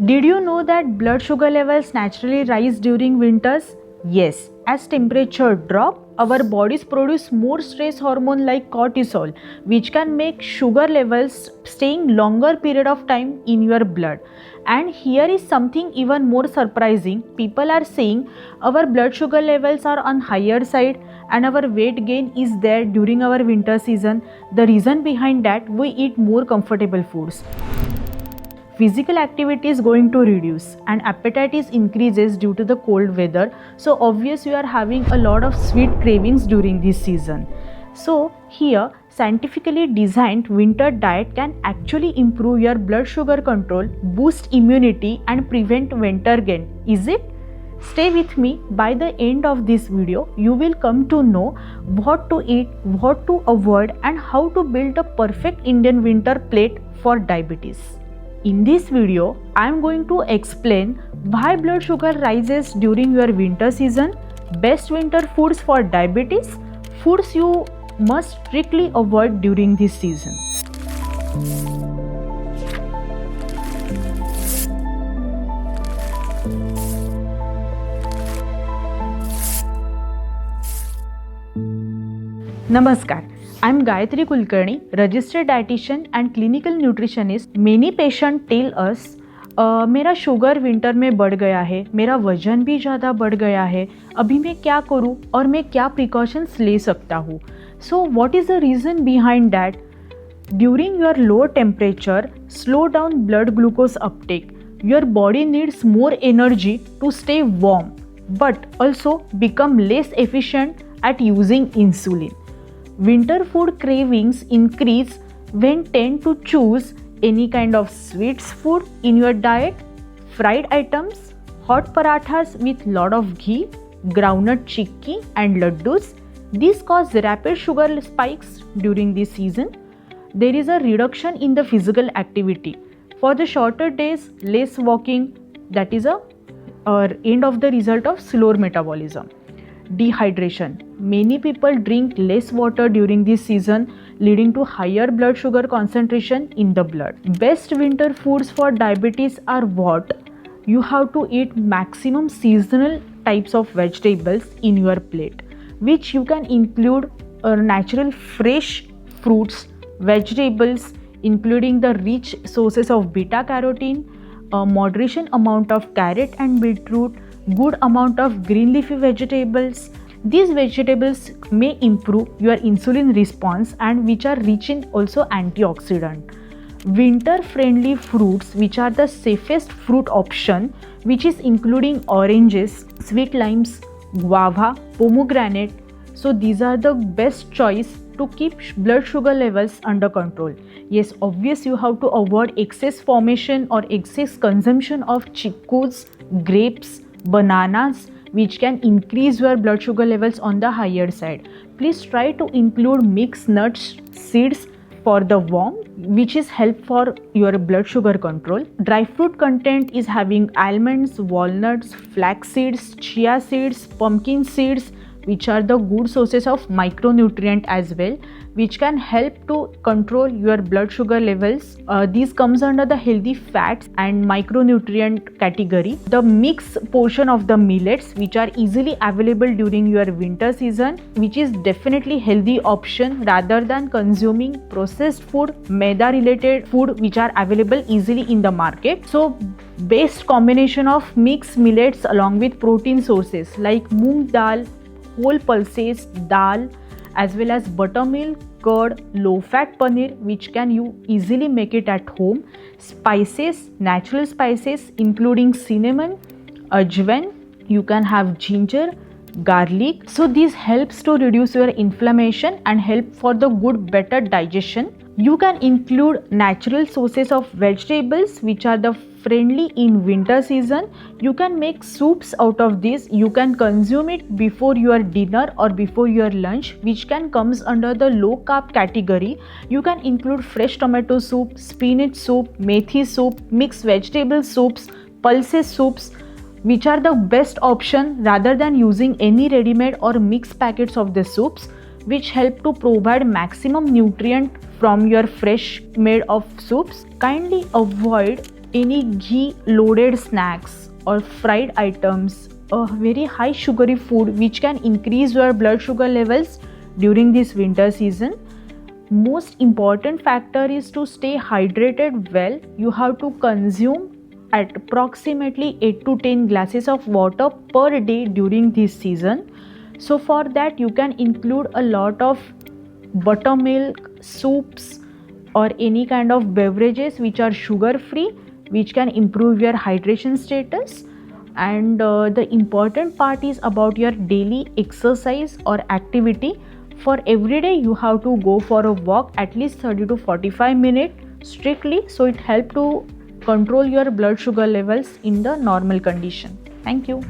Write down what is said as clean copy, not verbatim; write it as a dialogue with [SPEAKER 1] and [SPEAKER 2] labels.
[SPEAKER 1] Did you know that blood sugar levels naturally rise during winters? Yes, as temperature drop, our bodies produce more stress hormone like cortisol, which can make sugar levels staying longer period of time in your blood. And here is something even more surprising. People are saying our blood sugar levels are on higher side and our weight gain is there during our winter season. The reason behind that, we eat more comfortable foods. Physical activity is going to reduce and appetite is increases due to the cold weather, so obvious you are having a lot of sweet cravings during this season. So here, scientifically designed winter diet can actually improve your blood sugar control, boost immunity and prevent winter gain. Is it? Stay with me. By the end of this video, you will come to know what to eat, what to avoid, and how to build a perfect Indian winter plate for diabetes. In this video, I am going to explain why blood sugar rises during your winter season, best winter foods for diabetes, foods you must strictly avoid during this season. Namaskar. I'm Gayatri Kulkarni, registered dietitian and clinical nutritionist. Many patients tell us मेरा sugar winter में बढ़ गया है, मेरा वजन भी ज़्यादा बढ़ गया है, अभी मैं क्या करूँ और मैं क्या प्रिकॉशंस ले सकता हूँ. So what is the reason behind that? During your low temperature, slow down blood glucose uptake. Your body needs more energy to stay warm, but also become less efficient at using insulin. Winter food cravings increase when tend to choose any kind of sweets food in your diet, fried items, hot parathas with lot of ghee, groundnut chikki and laddus. These cause rapid sugar spikes during this season. There is a reduction in the physical activity. For the shorter days, less walking, that is a end of the result of slower metabolism. Dehydration. Many people drink less water during this season, leading to higher blood sugar concentration in the blood. Best winter foods for diabetes are what? You have to eat maximum seasonal types of vegetables in your plate, which you can include natural fresh fruits, vegetables, including the rich sources of beta carotene, a moderation amount of carrot and beetroot, good amount of green leafy vegetables. These vegetables may improve your insulin response and which are rich in also antioxidant. Winter friendly fruits, which are the safest fruit option, which is including oranges, sweet limes, guava, pomegranate. So these are the best choice to keep blood sugar levels under control. Yes, obvious you have to avoid excess formation or excess consumption of chickus, grapes, bananas, which can increase your blood sugar levels on the higher side. Please try to include mixed nuts, seeds for the warm, which is help for your blood sugar control. Dry fruit content is having almonds, walnuts, flax seeds, chia seeds, pumpkin seeds, which are the good sources of micronutrient as well, which can help to control your blood sugar levels. These comes under the healthy fats and micronutrient category. The mixed portion of the millets, which are easily available during your winter season, which is definitely healthy option rather than consuming processed food, maida related food, which are available easily in the market. So best combination of mixed millets along with protein sources like moong dal, whole pulses, dal, as well as buttermilk, curd, low-fat paneer, which can you easily make it at home. Spices, natural spices, including cinnamon, ajwain. You can have ginger, garlic. So this helps to reduce your inflammation and help for the good, better digestion. You can include natural sources of vegetables, which are the friendly in winter season. You can make soups out of this. You can consume it before your dinner or before your lunch, which can comes under the low carb category. You can include fresh tomato soup, spinach soup, methi soup, mixed vegetable soups, pulses soups, which are the best option rather than using any ready-made or mixed packets of the soups, which help to provide maximum nutrient from your fresh made of soups. Kindly avoid any ghee loaded snacks or fried items, a very high sugary food which can increase your blood sugar levels during this winter season. Most important factor is to stay hydrated well. You have to consume at approximately 8 to 10 glasses of water per day during this season. So for that you can include a lot of buttermilk, soups, or any kind of beverages which are sugar free, which can improve your hydration status. And the important part is about your daily exercise or activity. For every day you have to go for a walk at least 30 to 45 minutes strictly, so it helps to control your blood sugar levels in the normal condition. Thank you.